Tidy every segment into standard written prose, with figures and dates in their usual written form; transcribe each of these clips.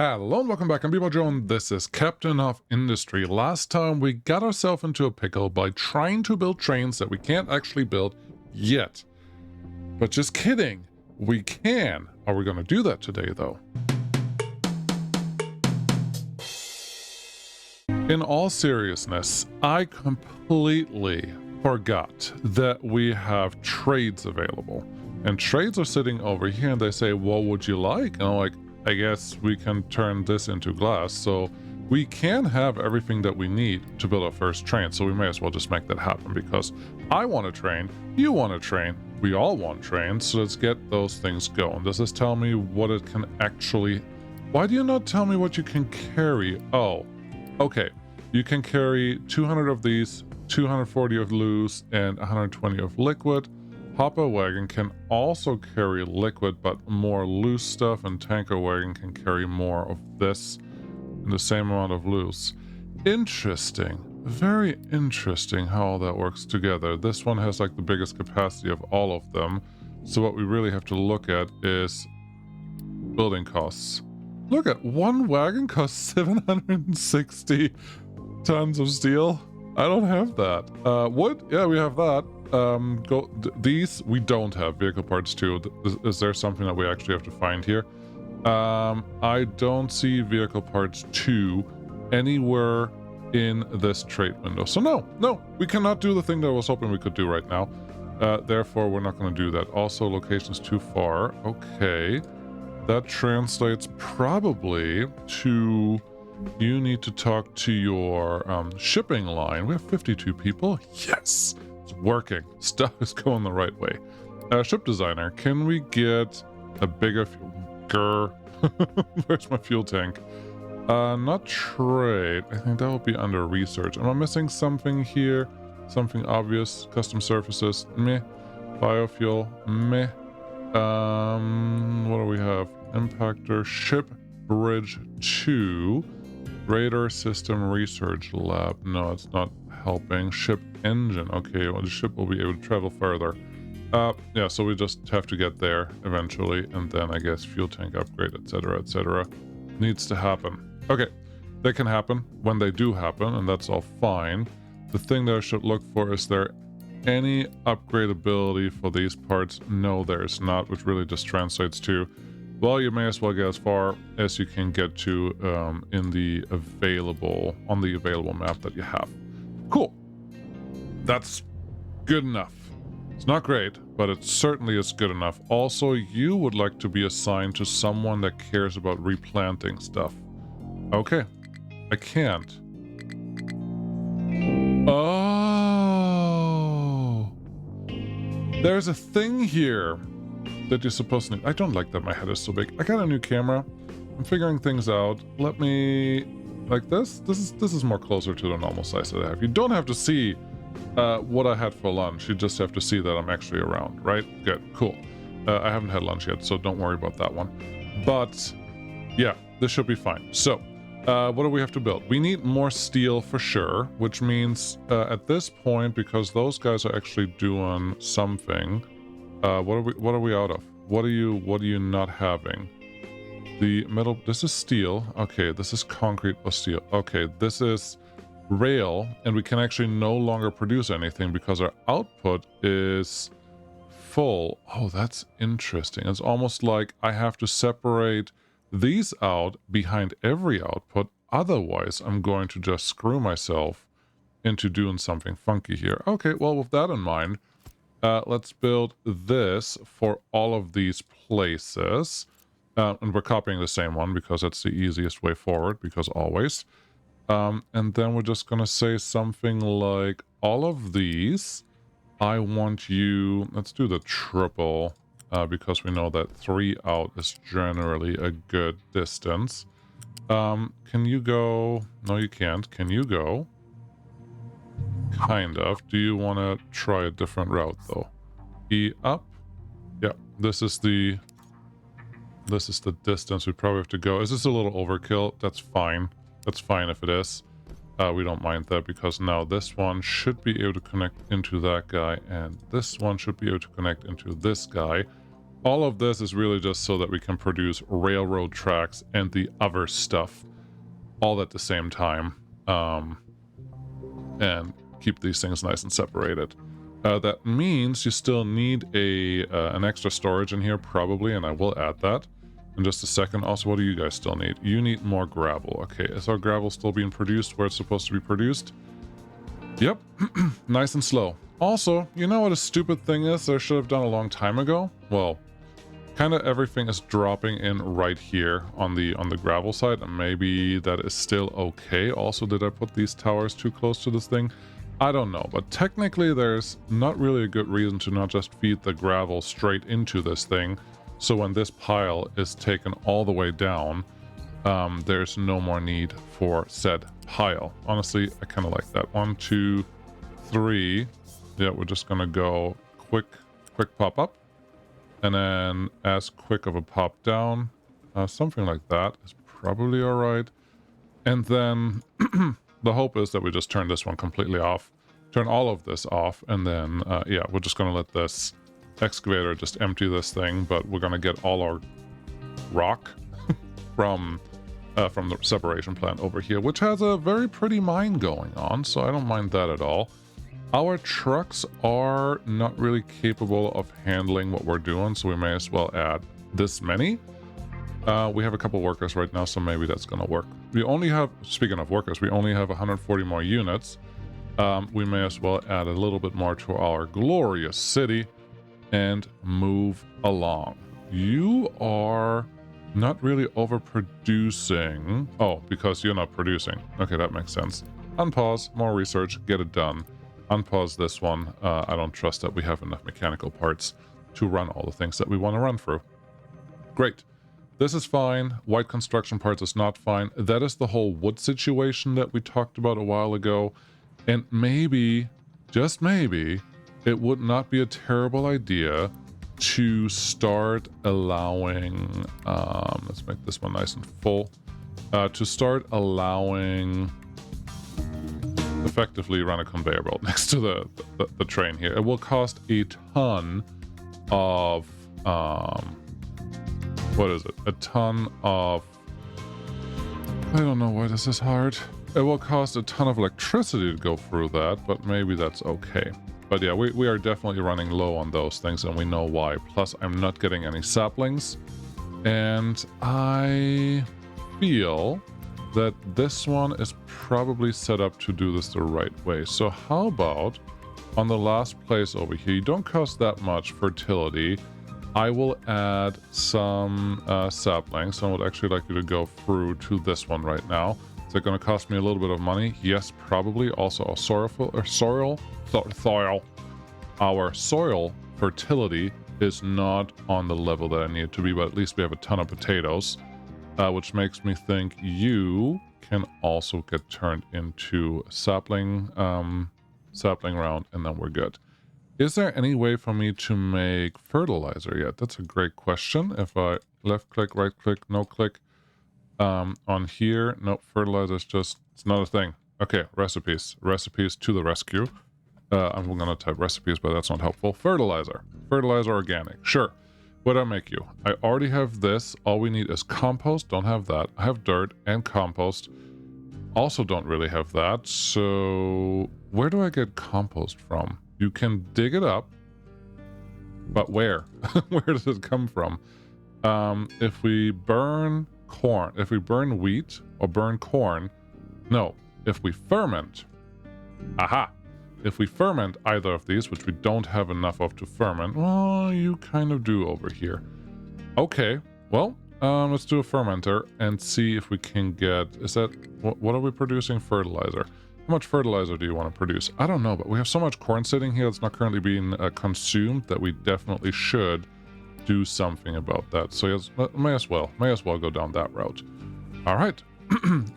Hello and welcome back, I'm Joe and this is Captain of Industry. Last time we got ourselves into a pickle by trying to build trains that we can't actually build yet. But just kidding, we can. Are we going to do that today though? In all seriousness, I completely forgot that we have trades available. And trades are sitting over here and they say, what would you like? And I'm like, I guess we can turn this into glass, so we can have everything that we need to build our first train, so we may as well just make that happen, because I want a train, you want a train, we all want trains, so let's get those things going. Does this tell me what it can actually... Why do you not tell me what you can carry? Oh, okay. You can carry 200 of these, 240 of loose, and 120 of liquid. Hopper wagon can also carry liquid, but more loose stuff, and tanker wagon can carry more of this and the same amount of loose. Interesting. Very interesting how all that works together. This one has like the biggest capacity of all of them. So what we really have to look at is building costs. Look at one wagon costs 760 tons of steel. I don't have that. Wood? Yeah, we have that. These we don't have. Vehicle parts too. Is there something that we actually have to find here? I don't see vehicle parts 2 anywhere in this trade window. So no, we cannot do the thing that I was hoping we could do right now. Therefore, we're not going to do that. Also, location's too far. Okay. That translates probably to... You need to talk to your shipping line. We have 52 people. Yes! It's working. Stuff is going the right way. Ship designer, can we get a bigger fuel? Where's my fuel tank? Not trade. I think that will be under research. Am I missing something here? Something obvious? Custom surfaces? Meh. Biofuel? Meh. What do we have? Impactor, ship bridge 2. Radar system research lab. No, it's not helping. Ship engine. Okay, well, the ship will be able to travel further. Yeah, so we just have to get there eventually, and then I guess fuel tank upgrade, etc., etc. needs to happen. Okay, they can happen when they do happen, and that's all fine. The thing that I should look for, is there any upgradability for these parts? No, there's not, which really just translates to, well, you may as well get as far as you can get to on the available map that you have. Cool. That's good enough. It's not great, but it certainly is good enough. Also, you would like to be assigned to someone that cares about replanting stuff. Okay. I can't. Oh. There's a thing here that you're supposed to need. I don't like that my head is so big. I got a new camera. I'm figuring things out. Let me... Like this? This is more closer to the normal size that I have. You don't have to see what I had for lunch. You just have to see that I'm actually around, right? Good. Cool. I haven't had lunch yet, so don't worry about that one. But, yeah, this should be fine. So, what do we have to build? We need more steel for sure, which means at this point, because those guys are actually doing something... what are we out of? What are you not having? The metal, this is steel. Okay, this is concrete plus steel. Okay, this is rail, and we can actually no longer produce anything because our output is full. Oh, that's interesting. It's almost like I have to separate these out behind every output. Otherwise, I'm going to just screw myself into doing something funky here. Okay, well, with that in mind, let's build this for all of these places. And we're copying the same one because that's the easiest way forward, because always. And then we're just going to say something like, all of these, I want you... Let's do the triple, because we know that 3 out is generally a good distance. Can you go... No, you can't. Can you go... Kind of. Do you want to try a different route, though? E up? Yeah, this is the distance we probably have to go. Is this a little overkill? That's fine. That's fine if it is. We don't mind that, because now this one should be able to connect into that guy, and this one should be able to connect into this guy. All of this is really just so that we can produce railroad tracks and the other stuff all at the same time, and keep these things nice and separated. That means you still need an extra storage in here probably, and I will add that in just a second. Also, what do you guys still need? You need more gravel. Okay, is our gravel still being produced where it's supposed to be produced? Yep. Nice and slow. Also, you know what a stupid thing is that I should have done a long time ago? Well, kind of everything is dropping in right here on the gravel side, and maybe that is still okay. Also, did I put these towers too close to this thing? I don't know, but technically there's not really a good reason to not just feed the gravel straight into this thing, so when this pile is taken all the way down, there's no more need for said pile. Honestly, I kind of like that. 1, 2, 3. Yeah, we're just gonna go quick pop up, and then as quick of a pop down. Something like that is probably all right. And then the hope is that we just turn this one completely off, turn all of this off, and then yeah, we're just gonna let this excavator just empty this thing, but we're gonna get all our rock from the separation plant over here, which has a very pretty mine going on, so I don't mind that at all. Our trucks are not really capable of handling what we're doing, so we may as well add this many. We have a couple workers right now, so maybe that's gonna work. We only have, speaking of workers, we only have 140 more units. We may as well add a little bit more to our glorious city and move along. You are not really overproducing. Oh, because you're not producing. Okay, that makes sense. Unpause, more research, get it done. Unpause this one. I don't trust that we have enough mechanical parts to run all the things that we want to run through. Great. This is fine. White construction parts is not fine. That is the whole wood situation that we talked about a while ago. And maybe, just maybe, it would not be a terrible idea to start allowing, let's make this one nice and full, to start allowing effectively run a conveyor belt next to the train here. It will cost a ton of, what is it? A ton of, I don't know why this is hard. It will cost a ton of electricity to go through that, but maybe that's okay. But yeah, we are definitely running low on those things, and we know why. Plus, I'm not getting any saplings, and I feel that this one is probably set up to do this the right way. So how about on the last place over here, you don't cost that much fertility. I will add some saplings. I would actually like you to go through to this one right now. Is that going to cost me a little bit of money? Yes, probably. Also, our soil fertility is not on the level that I need it to be, but at least we have a ton of potatoes, which makes me think you can also get turned into sapling round, and then we're good. Is there any way for me to make fertilizer yet? That's a great question. If I left click, right click, no click, on here, nope, fertilizer is just, it's not a thing. Okay, recipes to the rescue. I'm gonna type recipes, but that's not helpful. Fertilizer organic, sure. What'd I make you? I already have this. All we need is compost, don't have that. I have dirt and compost, also don't really have that. So where do I get compost from? You can dig it up, but where? Where does it come from? If we burn corn, if we burn wheat or burn corn, no, if we ferment, aha, if we ferment either of these, which we don't have enough of to ferment, well, you kind of do over here. Okay, well, let's do a fermenter and see if we can get, is that, what are we producing? Fertilizer. How much fertilizer do you want to produce? I don't know, but we have so much corn sitting here that's not currently being consumed that we definitely should do something about that. So yes, may as well go down that route. All right.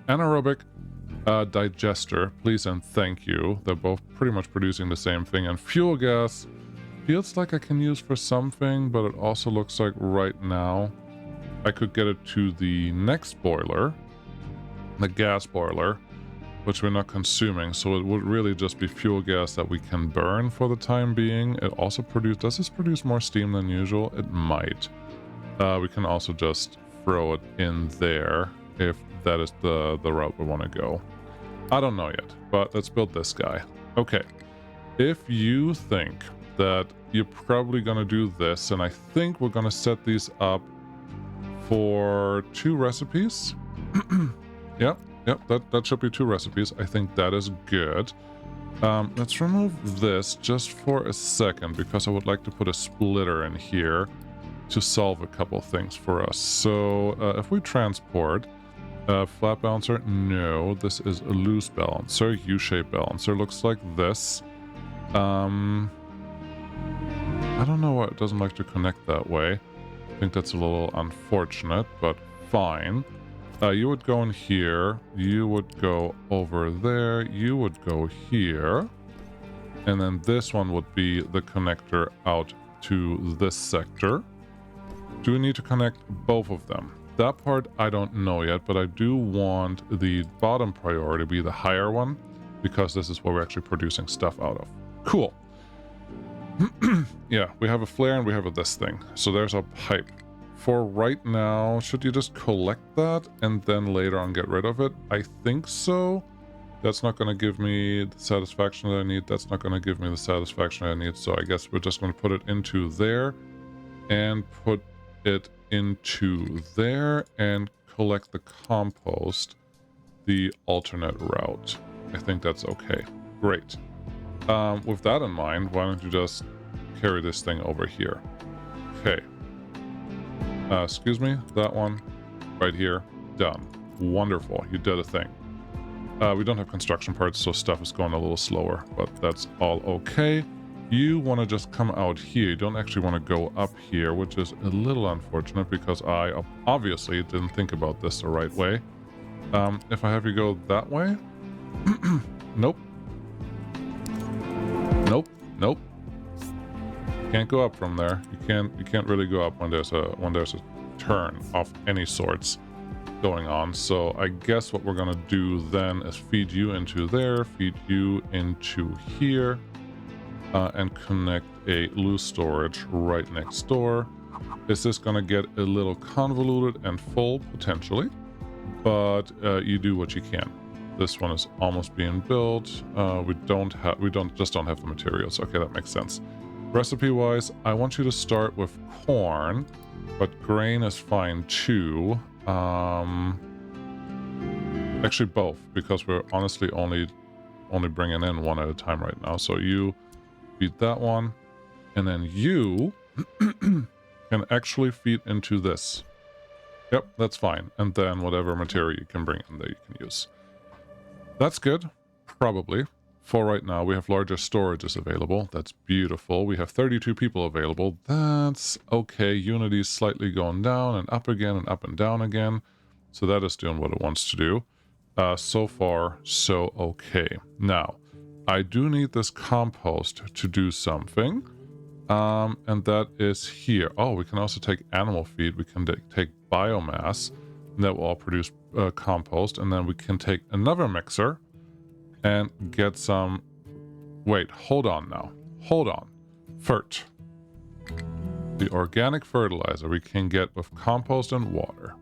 Anaerobic digester, please and thank you. They're both pretty much producing the same thing. And fuel gas feels like I can use for something, but it also looks like right now I could get it to the next boiler, the gas boiler, which we're not consuming, so it would really just be fuel gas that we can burn for the time being. It also does this produce more steam than usual? It might. We can also just throw it in there if that is the route we want to go. I don't know yet, but let's build this guy. Okay, if you think that you're probably gonna do this, and I think we're gonna set these up for 2 recipes. Yep, that should be 2 recipes. I think that is good. Let's remove this just for a second because I would like to put a splitter in here to solve a couple things for us. So if we transport flat balancer, no, this is a loose balancer, U-shaped balancer, looks like this. I don't know why it doesn't like to connect that way. I think that's a little unfortunate, but fine. You would go in here, you would go over there, you would go here, and then this one would be the connector out to this sector. Do we need to connect both of them? That part I don't know yet, but I do want the bottom priority to be the higher one because this is what we're actually producing stuff out of. Cool. Yeah, we have a flare and we have this thing. So there's our pipe. For right now, should you just collect that and then later on get rid of it? I think so. That's not going to give me the satisfaction that I need. That's not going to give me the satisfaction I need. So I guess we're just going to put it into there and put it into there and collect the compost the alternate route. I think that's okay. Great. With that in mind, why don't you just carry this thing over here? Okay. Excuse me, that one right here. Done. Wonderful. You did a thing. We don't have construction parts, so stuff is going a little slower, but that's all okay. You want to just come out here. You don't actually want to go up here, which is a little unfortunate because I obviously didn't think about this the right way. If I have you go that way? Nope. Nope. Can't go up from there. You can't really go up when there's a turn of any sorts going on. So I guess what we're gonna do then is feed you into there, feed you into here, and connect a loose storage right next door. Is this gonna get a little convoluted and full potentially? But you do what you can. This one is almost being built. We don't have the materials. Okay, that makes sense. Recipe wise, I want you to start with corn, but grain is fine too. Actually both, because we're honestly only bringing in one at a time right now. So you feed that one, and then you can actually feed into this. Yep, that's fine. And then whatever material you can bring in there, you can use. That's good, probably. For right now, we have larger storages available. That's beautiful. We have 32 people available. That's okay. Unity is slightly going down and up again and up and down again. So that is doing what it wants to do. So far, so okay. Now, I do need this compost to do something. And that is here. Oh, we can also take animal feed. We can take biomass. And that will all produce compost. And then we can take another mixer and get some... Wait, hold on now. Hold on. Fert. The organic fertilizer we can get with compost and water.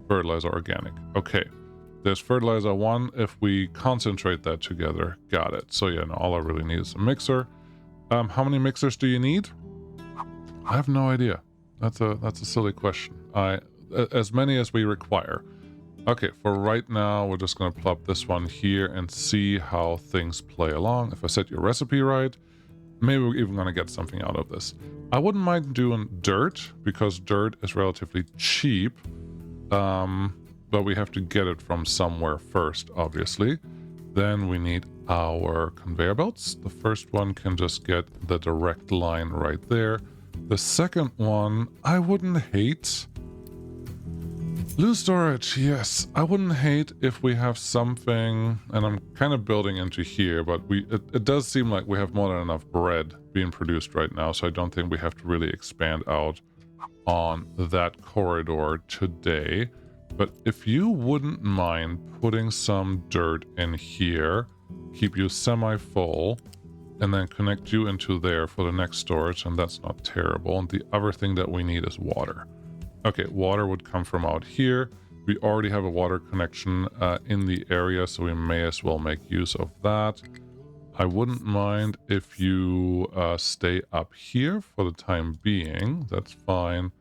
Fertilizer organic. Okay. There's fertilizer 1 if we concentrate that together. Got it. So yeah, no, all I really need is a mixer. How many mixers do you need? I have no idea. That's a silly question. As many as we require. Okay, for right now, we're just going to plop this one here and see how things play along. If I set your recipe right, maybe we're even going to get something out of this. I wouldn't mind doing dirt, because dirt is relatively cheap. But we have to get it from somewhere first, obviously. Then we need our conveyor belts. The first one can just get the direct line right there. The second one, I wouldn't hate... Loose storage, yes. I wouldn't hate if we have something, and I'm kind of building into here, but it does seem like we have more than enough bread being produced right now, so I don't think we have to really expand out on that corridor today. But if you wouldn't mind putting some dirt in here, keep you semi-full, and then connect you into there for the next storage, and that's not terrible. And the other thing that we need is water. Okay, water would come from out here. We already have a water connection in the area, so we may as well make use of that. I wouldn't mind if you stay up here for the time being. That's fine.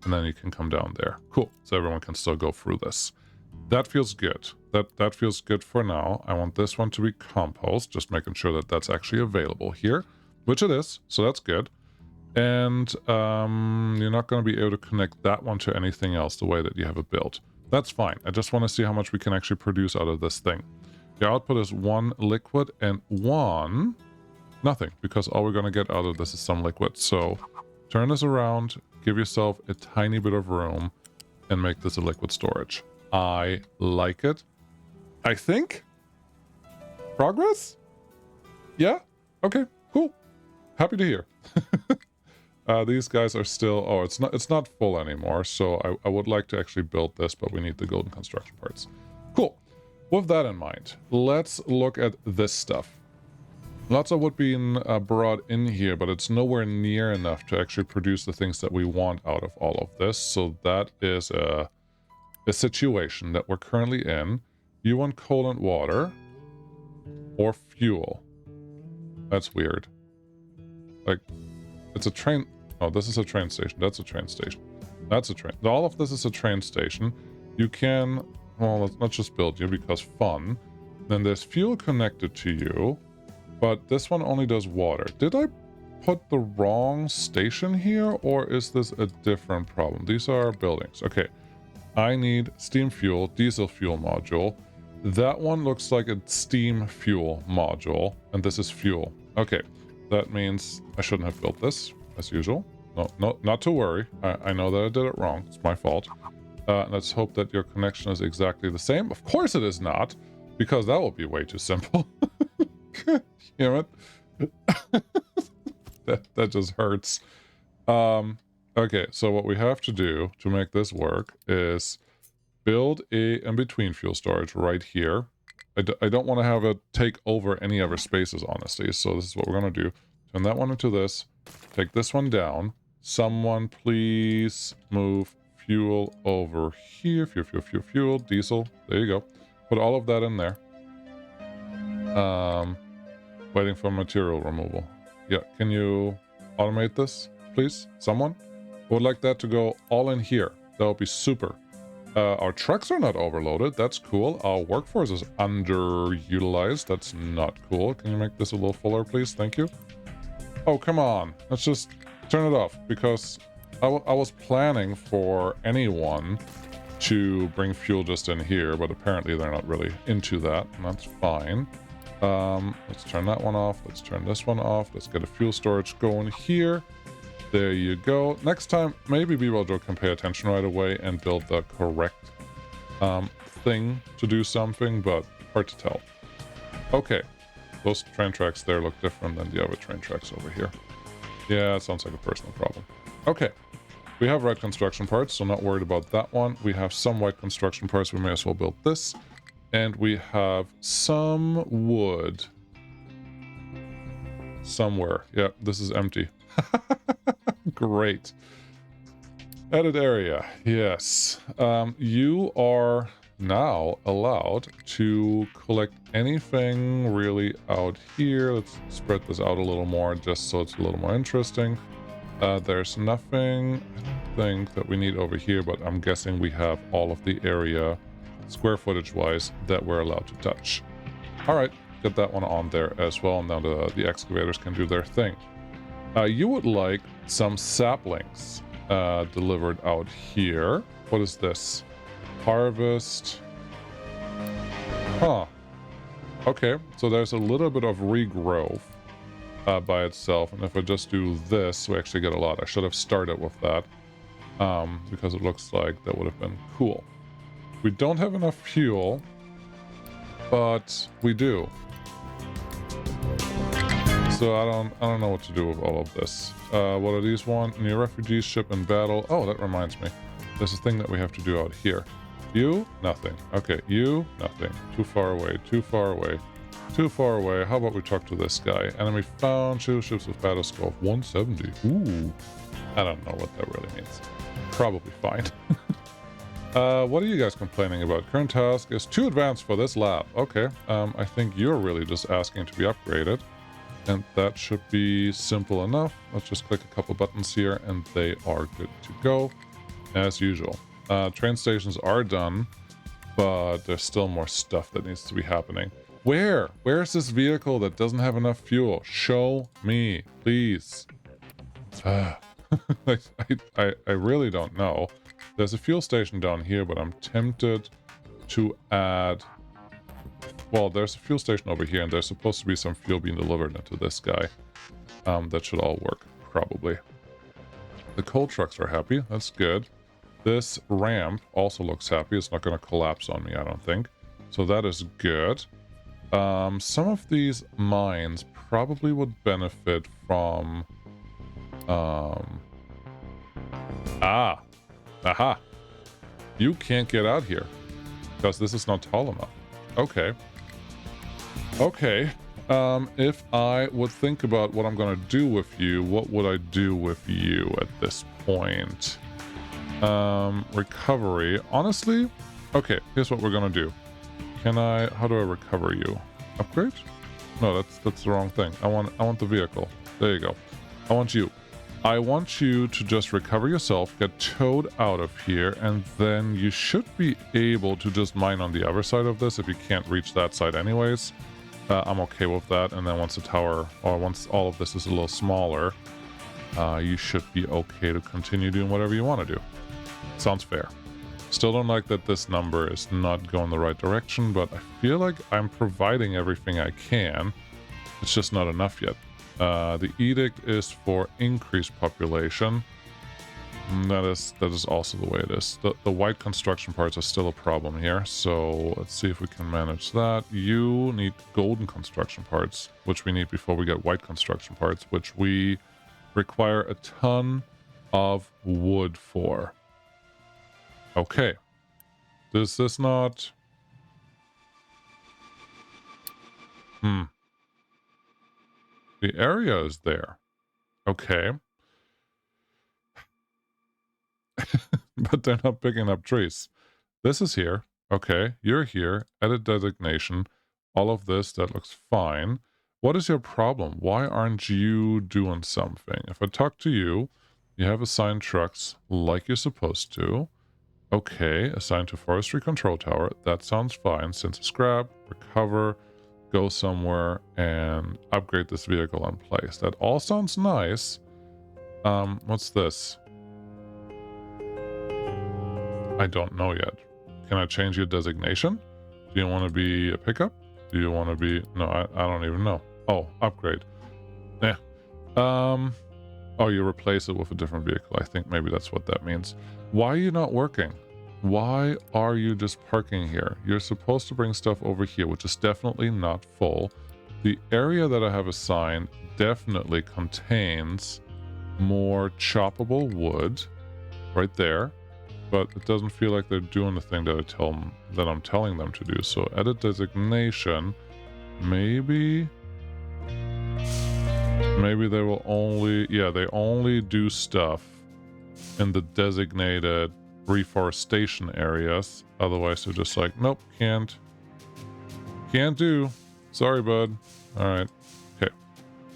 And then you can come down there. Cool. So everyone can still go through this. That feels good. That feels good for now. I want this one to be compost, just making sure that that's actually available here, which it is. So that's good. And you're not going to be able to connect that one to anything else the way that you have it built. That's fine. I just want to see how much we can actually produce out of this thing. The output is 1 liquid and 1 nothing, because all we're going to get out of this is some liquid. So turn this around, give yourself a tiny bit of room, and make this a liquid storage. I like it. I think. Progress? Yeah? Okay, cool. Happy to hear. These guys are still... Oh, it's not full anymore, so I would like to actually build this, but we need the golden construction parts. Cool. With that in mind, let's look at this stuff. Lots of wood being brought in here, but it's nowhere near enough to actually produce the things that we want out of all of this. So that is a situation that we're currently in. You want coal and water or fuel. That's weird. Like, it's a train. Oh, this is a train station. That's a train station. That's a train. All of this is a train station. You can, well, let's just build you because fun. Then there's fuel connected to you, but this one only does water. Did I put the wrong station here, or is this a different problem? These are buildings. Okay. I need steam fuel, diesel fuel module. That one looks like a steam fuel module, and this is fuel. Okay. That means I shouldn't have built this, as usual. No, not to worry. I know that I did it wrong. It's my fault. Let's hope that your connection is exactly the same. Of course it is not, because that will be way too simple. Damn it. that just hurts. Okay, so what we have to do to make this work is build a in-between fuel storage right here. I don't want to have it take over any other spaces, honestly. So this is what we're going to do. Turn that one into this. Take this one down. Someone please move fuel over here. Fuel. Diesel. There you go. Put all of that in there. Waiting for material removal. Yeah, can you automate this, please? Someone? I would like that to go all in here. That would be super. Our trucks are not overloaded. That's cool. Our workforce is underutilized. That's not cool. Can you make this a little fuller, please? Thank you. Oh, come on. Let's just turn it off, because I was planning for anyone to bring fuel just in here, but apparently they're not really into that, and that's fine. Let's turn that one off. Let's turn this one off. Let's get a fuel storage going here. There you go. Next time, maybe BeWellDrill can pay attention right away and build the correct thing to do something, but hard to tell. Okay. Those train tracks there look different than the other train tracks over here. Yeah, it sounds like a personal problem. Okay. We have red construction parts, so not worried about that one. We have some white construction parts. We may as well build this. And we have some wood. Somewhere. Yeah, this is empty. Great. Edit area. Yes. You are now allowed to collect anything really out here. Let's spread this out a little more just so it's a little more interesting. There's nothing, I don't think, that we need over here, but I'm guessing we have all of the area square footage wise that we're allowed to touch. All right, get that one on there as well. Now the excavators can do their thing. You would like some saplings delivered out here. What is this? Harvest. Huh. Okay, so there's a little bit of regrowth by itself, and if I just do this, we actually get a lot. I should have started with that because it looks like that would have been cool. We don't have enough fuel, but we do. So I don't know what to do with all of this. What are these one? New refugees ship in battle. Oh, that reminds me. There's a thing that we have to do out here. You, nothing. Okay, you, nothing. Too far away, too far away, too far away. How about we talk to this guy? Enemy found, two ships with battle score of 170. Ooh. I don't know what that really means. Probably fine. What are you guys complaining about? Current task is too advanced for this lab. Okay, I think you're really just asking to be upgraded. And that should be simple enough. Let's just click a couple buttons here and they are good to go. As usual. Train stations are done, but there's still more stuff that needs to be happening. Where's this vehicle that doesn't have enough fuel? Show me, please. I really don't know. There's a fuel station down here, but I'm tempted to add... Well, there's a fuel station over here, and there's supposed to be some fuel being delivered into this guy. That should all work, probably. The coal trucks are happy. That's good. This ramp also looks happy. It's not going to collapse on me, I don't think. So that is good. Some of these mines probably would benefit from... Aha! You can't get out here. Because this is not tall enough. Okay. Okay. If I would think about what I'm going to do with you, what would I do with you at this point? Recovery. Honestly, okay, here's what we're going to do. How do I recover you? Upgrade? No, that's the wrong thing. I want the vehicle. There you go. I want you to just recover yourself, get towed out of here, and then you should be able to just mine on the other side of this if you can't reach that side anyways. I'm okay with that, and then once the tower, or once all of this is a little smaller, you should be okay to continue doing whatever you want to do. Sounds fair. Still don't like that this number is not going the right direction, but I feel like I'm providing everything I can. It's just not enough yet. The edict is for increased population. That is also the way it is. The white construction parts are still a problem here, so let's see if we can manage that. You need golden construction parts, which we need before we get white construction parts, which we require a ton of wood for. Okay. Does this not... The area is there. Okay. But they're not picking up trees. This is here. Okay, you're here. Edit designation. All of this, that looks fine. What is your problem? Why aren't you doing something? If I talk to you, you have assigned trucks like you're supposed to. Okay, assigned to Forestry Control Tower. That sounds fine. Since scrap, recover, go somewhere, and upgrade this vehicle in place. That all sounds nice. What's this? I don't know yet. Can I change your designation? Do you want to be a pickup? Do you want to be... No, I don't even know. Oh, upgrade. Yeah. Oh, you replace it with a different vehicle. I think maybe that's what that means. Why are you not working? Why are you just parking here? You're supposed to bring stuff over here, which is definitely not full. The area that I have assigned definitely contains more choppable wood right there. But it doesn't feel like they're doing the thing that I'm telling them to do. So edit designation. Maybe they will only... Yeah, they only do stuff in the designated reforestation areas. Otherwise, they're just like, nope, can't do. Sorry, bud. All right. Okay.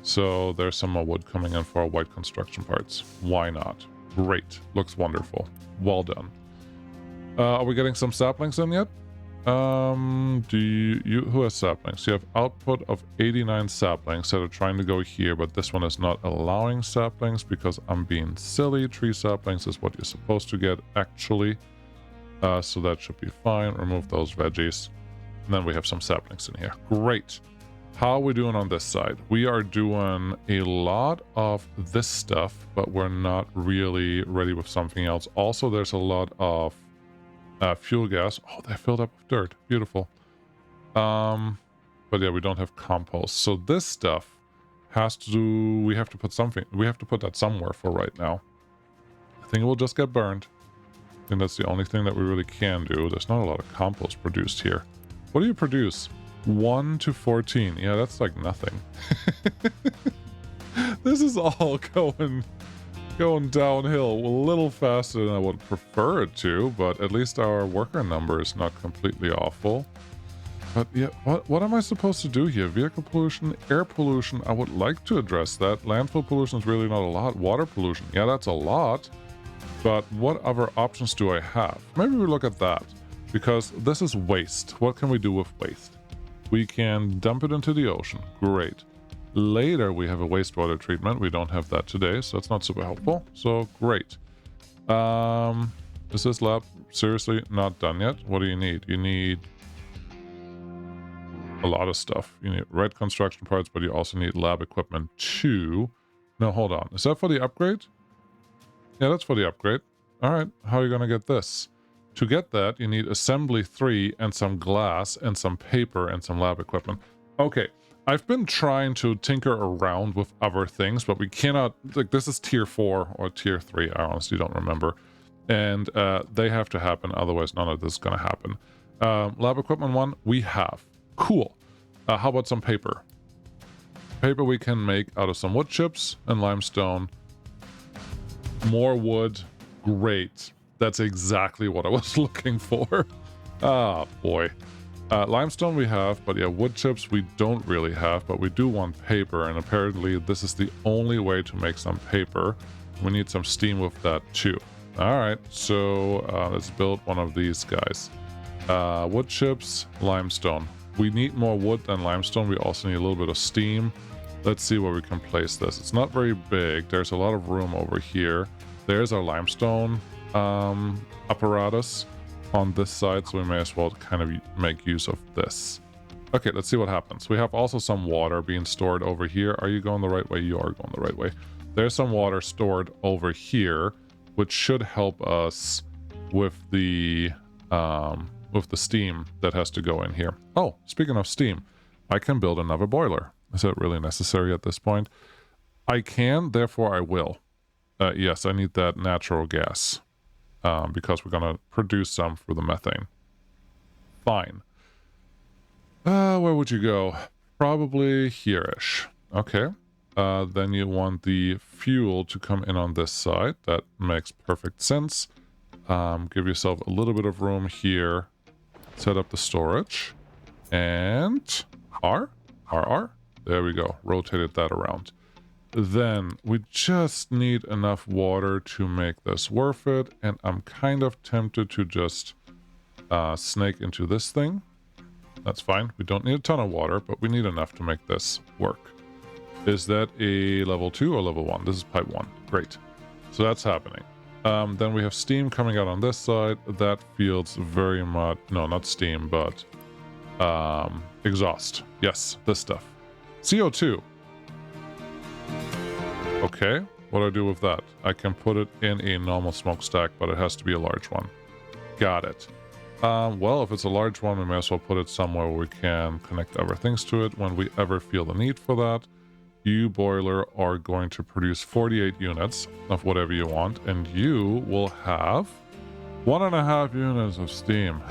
So there's some more wood coming in for our white construction parts. Why not? Great. Looks wonderful. Well done. Are we getting some saplings in yet? Who has saplings? You have output of 89 saplings that are trying to go here, but this one is not allowing saplings because I'm being silly. Tree saplings is what you're supposed to get, actually. So that should be fine. Remove those veggies. And then we have some saplings in here. Great. How are we doing on this side? We are doing a lot of this stuff, but we're not really ready with something else. Also, there's a lot of fuel gas. Oh, they filled up with dirt. Beautiful. But yeah, we don't have compost. So this stuff has to do... We have to put that somewhere for right now. I think it will just get burned. think that's the only thing that we really can do. There's not a lot of compost produced here. What do you produce? 1 to 14. Yeah, that's like nothing. This is all going downhill a little faster than I would prefer it to, but at least our worker number is not completely awful. But yeah, what am I supposed to do here? Vehicle pollution, air pollution, I would like to address that. Landfill pollution is really not a lot. Water pollution, yeah, that's a lot. But what other options do I have? Maybe we look at that, because this is waste. What can we do with waste? We can dump it into the ocean. Great. Later, we have a wastewater treatment. We don't have that today, so that's not super helpful. So, great. Is this lab seriously not done yet? What do you need? You need a lot of stuff. You need red construction parts, but you also need lab equipment too. No, hold on. Is that for the upgrade? Yeah, that's for the upgrade. All right, how are you going to get this? To get that, you need assembly 3 and some glass and some paper and some lab equipment. Okay, I've been trying to tinker around with other things, but we cannot, like, this is tier 4 or tier 3, I honestly don't remember. And they have to happen, otherwise none of this is going to happen. Lab equipment 1, we have. Cool. How about some paper? Paper we can make out of some wood chips and limestone. More wood. Great. That's exactly what I was looking for. Ah, boy. Limestone we have, but yeah, wood chips we don't really have, but we do want paper, and apparently this is the only way to make some paper. We need some steam with that too. Alright, so let's build one of these guys. Wood chips, limestone. We need more wood than limestone. We also need a little bit of steam. Let's see where we can place this. It's not very big. There's a lot of room over here. There's our limestone apparatus on this side, so we may as well kind of make use of this. Okay, let's see what happens. We have also some water being stored over here. Are you going the right way? You are going the right way. There's some water stored over here, which should help us with the steam that has to go in here. Oh, speaking of steam, I can build another boiler. Is it really necessary at this point? I can, therefore I will. Yes, I need that natural gas because we're going to produce some for the methane. Fine. Where would you go? Probably here-ish. Okay. Then you want the fuel to come in on this side. That makes perfect sense. Give yourself a little bit of room here. Set up the storage. And R. There we go. Rotated that around. Then we just need enough water to make this worth it. And I'm kind of tempted to just snake into this thing. That's fine. We don't need a ton of water, but we need enough to make this work. Is that a level 2 or level 1? This is pipe 1. Great. So that's happening. Then we have steam coming out on this side. That feels very much... No, not steam, but exhaust. Yes, this stuff. CO2. Okay, what do I do with that? I can put it in a normal smokestack, but it has to be a large one. Got it. Well, if it's a large one, we may as well put it somewhere where we can connect other things to it when we ever feel the need for that. You, boiler, are going to produce 48 units of whatever you want, and you will have 1.5 units of steam.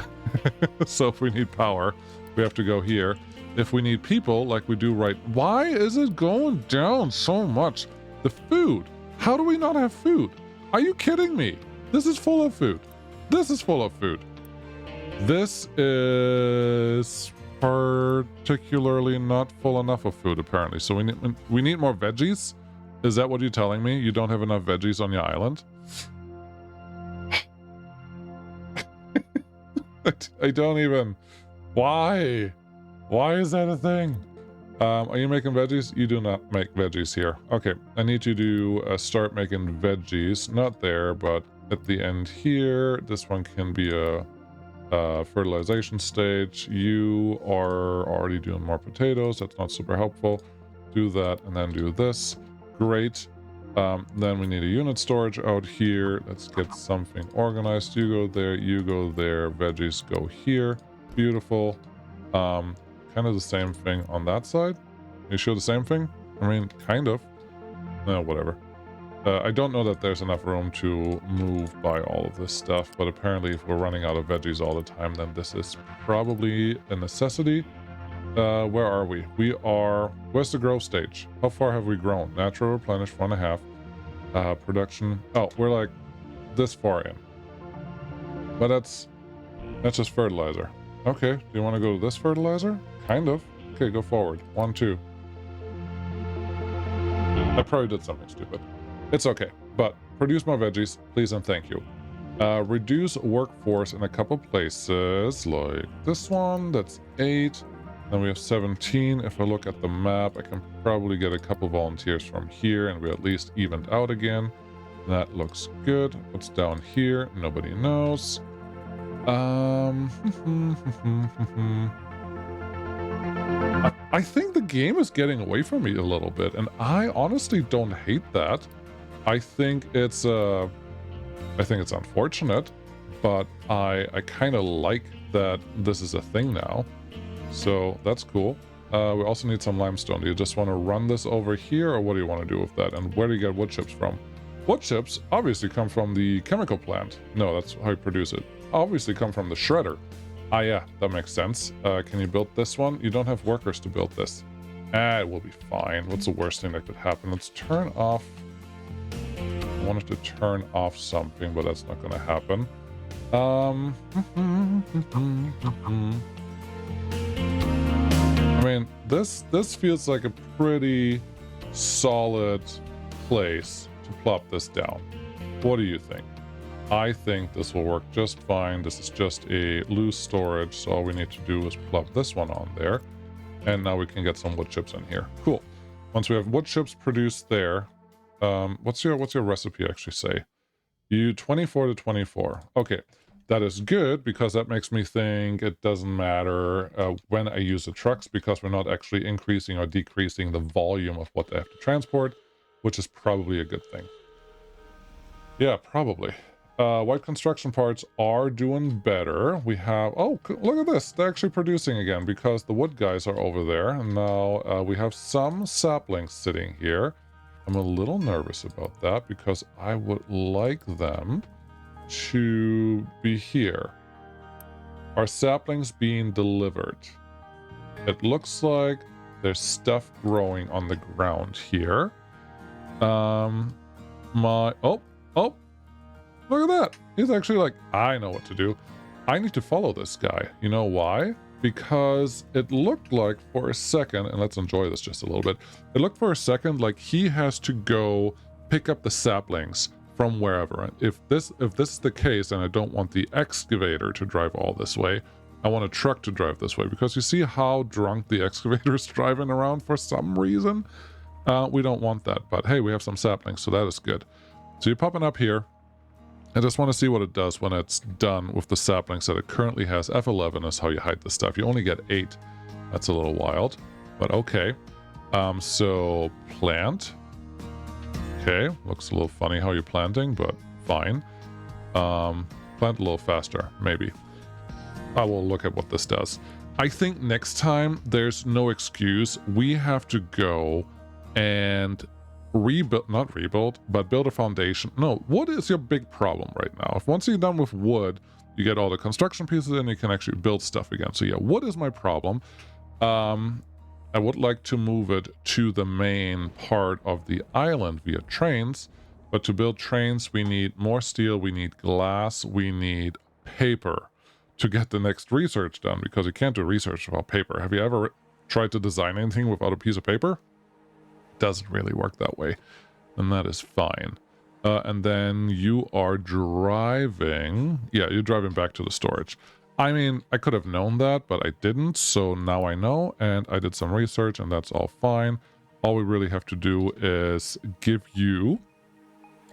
So if we need power, we have to go here. If we need people, like we do right... Why is it going down so much? The food. How do we not have food? Are you kidding me? This is full of food. This is full of food. This is particularly not full enough of food, apparently. So we need more veggies? Is that what you're telling me? You don't have enough veggies on your island? I don't even... Why? Why is that a thing? Are you making veggies? You do not make veggies here. Okay, I need you to start making veggies. Not there, but at the end here. This one can be a fertilization stage. You are already doing more potatoes. That's not super helpful. Do that and then do this. Great. Then we need a unit storage out here. Let's get something organized. You go there. You go there. Veggies go here. Beautiful. Kind of the same thing on that side. You sure the same thing? I mean, kind of. No, whatever. I don't know that there's enough room to move by all of this stuff, but apparently if we're running out of veggies all the time, then this is probably a necessity. Where are we? Where's the growth stage? How far have we grown? Natural replenish 1.5. Production. Oh, we're like this far in. But that's just fertilizer. Okay, do you want to go to this fertilizer? Kind of. Okay, go forward. 1, 2. I probably did something stupid. It's okay, but produce more veggies, please and thank you. Reduce workforce in a couple places, like this one, that's 8. Then we have 17. If I look at the map, I can probably get a couple volunteers from here, and we're at least evened out again. That looks good. What's down here? Nobody knows. I think the game is getting away from me a little bit, and I honestly don't hate that. I think it's unfortunate, but I kind of like that this is a thing now. So that's cool. We also need some limestone. Do you just want to run this over here, or what do you want to do with that? And where do you get wood chips from? Wood chips obviously come from the chemical plant. No, that's how you produce it. Obviously come from the shredder. Ah, yeah, that makes sense. Can you build this one? You don't have workers to build this. It will be fine. What's the worst thing that could happen? Let's turn off... I wanted to turn off something, but that's not going to happen. I mean, this feels like a pretty solid place to plop this down. What do you think? I think this will work just fine. This is just a loose storage, so all we need to do is plop this one on there. And now we can get some wood chips in here. Cool. Once we have wood chips produced there, what's your recipe actually say? You 24 to 24. Okay, that is good because that makes me think it doesn't matter when I use the trucks, because we're not actually increasing or decreasing the volume of what they have to transport, which is probably a good thing. Yeah, probably. White construction parts are doing better. We have... Oh, look at this. They're actually producing again because the wood guys are over there. And now we have some saplings sitting here. I'm a little nervous about that because I would like them to be here. Are saplings being delivered? It looks like there's stuff growing on the ground here. Look at that. He's actually like, I know what to do. I need to follow this guy. You know why? Because it looked like for a second, and let's enjoy this just a little bit. It looked for a second like he has to go pick up the saplings from wherever. If this is the case, and I don't want the excavator to drive all this way, I want a truck to drive this way, because you see how drunk the excavator is driving around for some reason? We don't want that, but hey, we have some saplings, so that is good. So you're popping up here. I just want to see what it does when it's done with the saplings that it currently has. F11 is how you hide the stuff. You only get 8. That's a little wild, but okay. So plant. Okay, looks a little funny how you're planting, but fine. Plant a little faster, maybe. I will look at what this does. I think next time there's no excuse. We have to go and not rebuild, but build a foundation. No, wood is your big problem right now. If once you're done with wood, you get all the construction pieces and you can actually build stuff again. So yeah, wood is my problem. I would like to move it to the main part of the island via trains, but to build trains, we need more steel, we need glass, we need paper to get the next research done, because you can't do research without paper. Have you ever tried to design anything without a piece of paper? Doesn't really work that way, and that is fine. And then you are driving... Yeah, you're driving back to the storage. I mean, I could have known that, but I didn't, so now I know, and I did some research, and that's all fine. All we really have to do is give you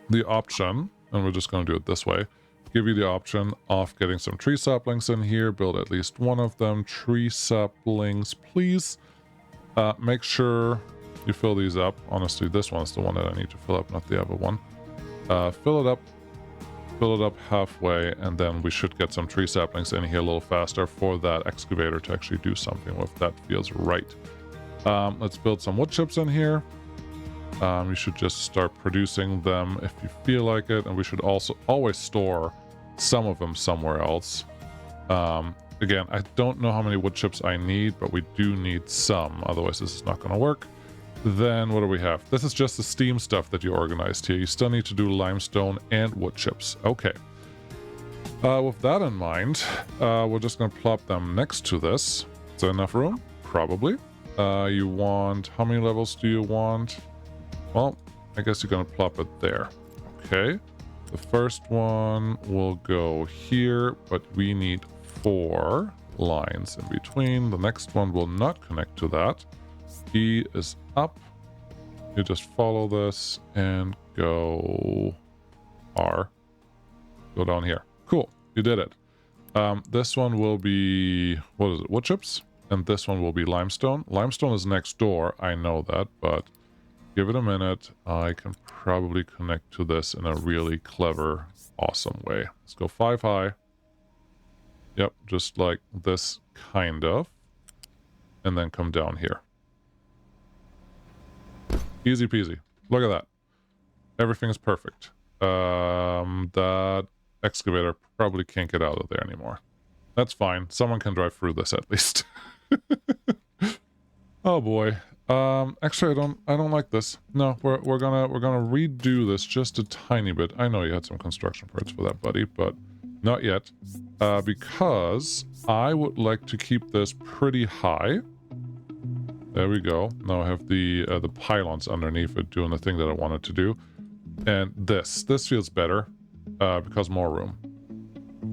the option, and we're just going to do it this way, give you the option of getting some tree saplings in here, build at least one of them. Tree saplings, please. Make sure you fill these up. Honestly, this one's the one that I need to fill up, not the other one. Fill it up halfway, and then we should get some tree saplings in here a little faster for that excavator to actually do something with. That feels right. Let's build some wood chips in here. You should just start producing them if you feel like it, and we should also always store some of them somewhere else. Again, I don't know how many wood chips I need, but we do need some, otherwise this is not going to work. Then what do we have? This is just the steam stuff that you organized here. You still need to do limestone and wood chips. Okay. With that in mind, we're just going to plop them next to this. Is there enough room? Probably. You want... How many levels do you want? Well, I guess you're going to plop it there. Okay. The first one will go here, but we need 4 lines in between. The next one will not connect to that. E is up. You just follow this and go R. Go down here. Cool. You did it. This one will be... What is it? Wood chips? And this one will be limestone. Limestone is next door. I know that, but give it a minute. I can probably connect to this in a really clever, awesome way. Let's go 5 high. Yep, just like this, kind of. And then come down here. Easy peasy. Look at that. Everything is perfect. That excavator probably can't get out of there anymore. That's fine. Someone can drive through this at least. Oh boy. Actually, I don't like this. No, we're gonna redo this just a tiny bit. I know you had some construction parts for that, buddy, but not yet. Because I would like to keep this pretty high. There we go. Now I have the pylons underneath it doing the thing that I wanted to do. And this feels better because more room.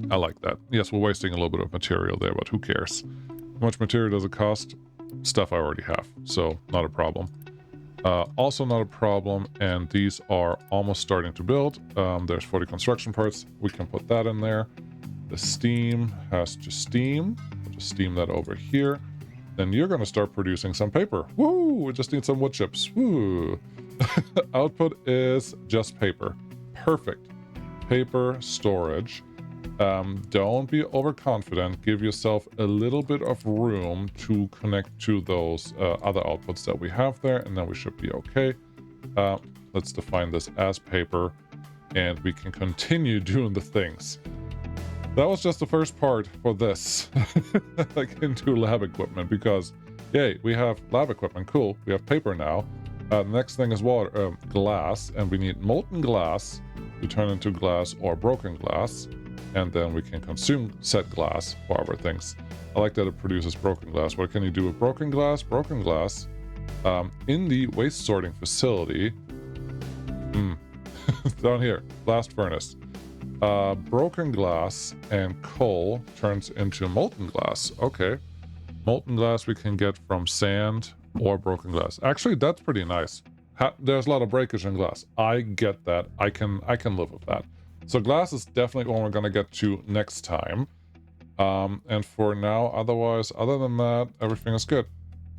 I like that. Yes, we're wasting a little bit of material there, but who cares? How much material does it cost? Stuff I already have, so not a problem. Also not a problem, and these are almost starting to build. There's 40 construction parts. We can put that in there. The steam has to steam. We'll just steam that over here. Then you're going to start producing some paper. Woo! We just need some wood chips. Woo! Output is just paper. Perfect. Paper storage. Don't be overconfident. Give yourself a little bit of room to connect to those other outputs that we have there, and then we should be okay. Let's define this as paper, and we can continue doing the things. That was just the first part for this. Like into lab equipment, because yay, we have lab equipment. Cool. We have paper now. The next thing is water, glass, and we need molten glass to turn into glass or broken glass, and then we can consume said glass for other things. I like that it produces broken glass. What can you do with broken glass? Broken glass in the waste sorting facility. Down here, blast furnace. Broken glass and coal turns into molten glass. Okay. Molten glass we can get from sand or broken glass. Actually, that's pretty nice. There's a lot of breakage in glass. I get that. I can live with that. So glass is definitely what we're going to get to next time. And for now, otherwise, other than that, everything is good.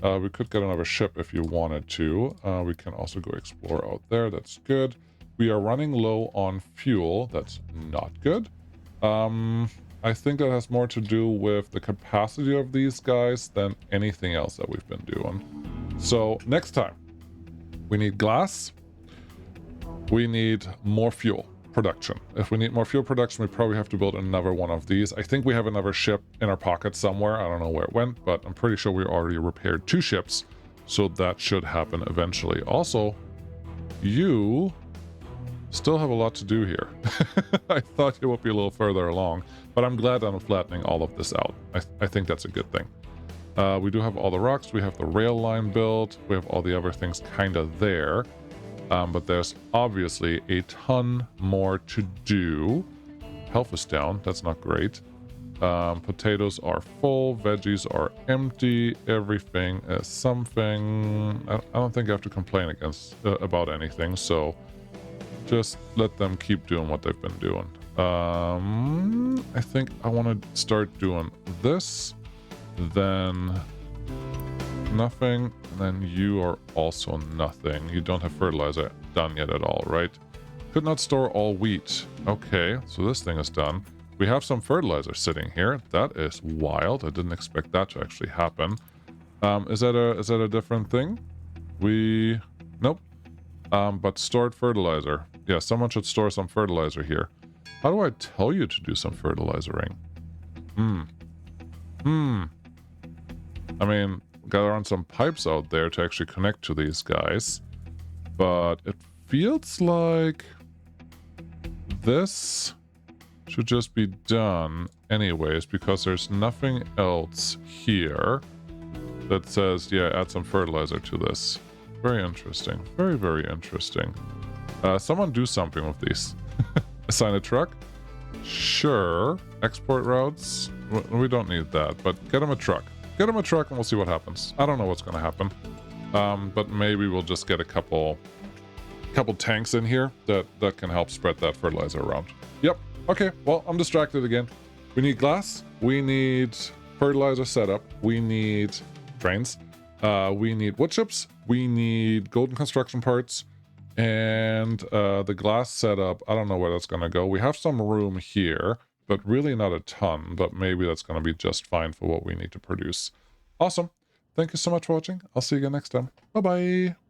We could get another ship if you wanted to. We can also go explore out there. That's good. We are running low on fuel. That's not good. I think that has more to do with the capacity of these guys than anything else that we've been doing. So next time, we need glass. We need more fuel production. If we need more fuel production, we probably have to build another one of these. I think we have another ship in our pocket somewhere. I don't know where it went, but I'm pretty sure we already repaired 2 ships. So that should happen eventually. Also, you still have a lot to do here. I thought you would be a little further along, but I'm glad that I'm flattening all of this out. I think that's a good thing. We do have all the rocks. We have the rail line built. We have all the other things kind of there. But there's obviously a ton more to do. Health is down. That's not great. Potatoes are full. Veggies are empty. Everything is something. I don't think I have to complain about anything. So just let them keep doing what they've been doing. I think I want to start doing this. Then nothing. And then you are also nothing. You don't have fertilizer done yet at all, right? Could not store all wheat. Okay, so this thing is done. We have some fertilizer sitting here. That is wild. I didn't expect that to actually happen. Is that a different thing? Nope. But stored fertilizer. Yeah, someone should store some fertilizer here. How do I tell you to do some fertilizering? I mean, gotta run some pipes out there to actually connect to these guys. But it feels like this should just be done anyways, because there's nothing else here that says, yeah, add some fertilizer to this. Very interesting. Very, very interesting. Someone do something with these. Assign a truck? Sure. Export routes? We don't need that, but get him a truck. Get him a truck and we'll see what happens. I don't know what's going to happen. But maybe we'll just get a couple tanks in here that can help spread that fertilizer around. Yep. Okay, well, I'm distracted again. We need glass. We need fertilizer setup. We need trains. We need wood chips. We need golden construction parts. And the glass setup, I don't know where that's going to go. We have some room here, but really not a ton. But maybe that's going to be just fine for what we need to produce. Awesome. Thank you so much for watching. I'll see you again next time. Bye-bye.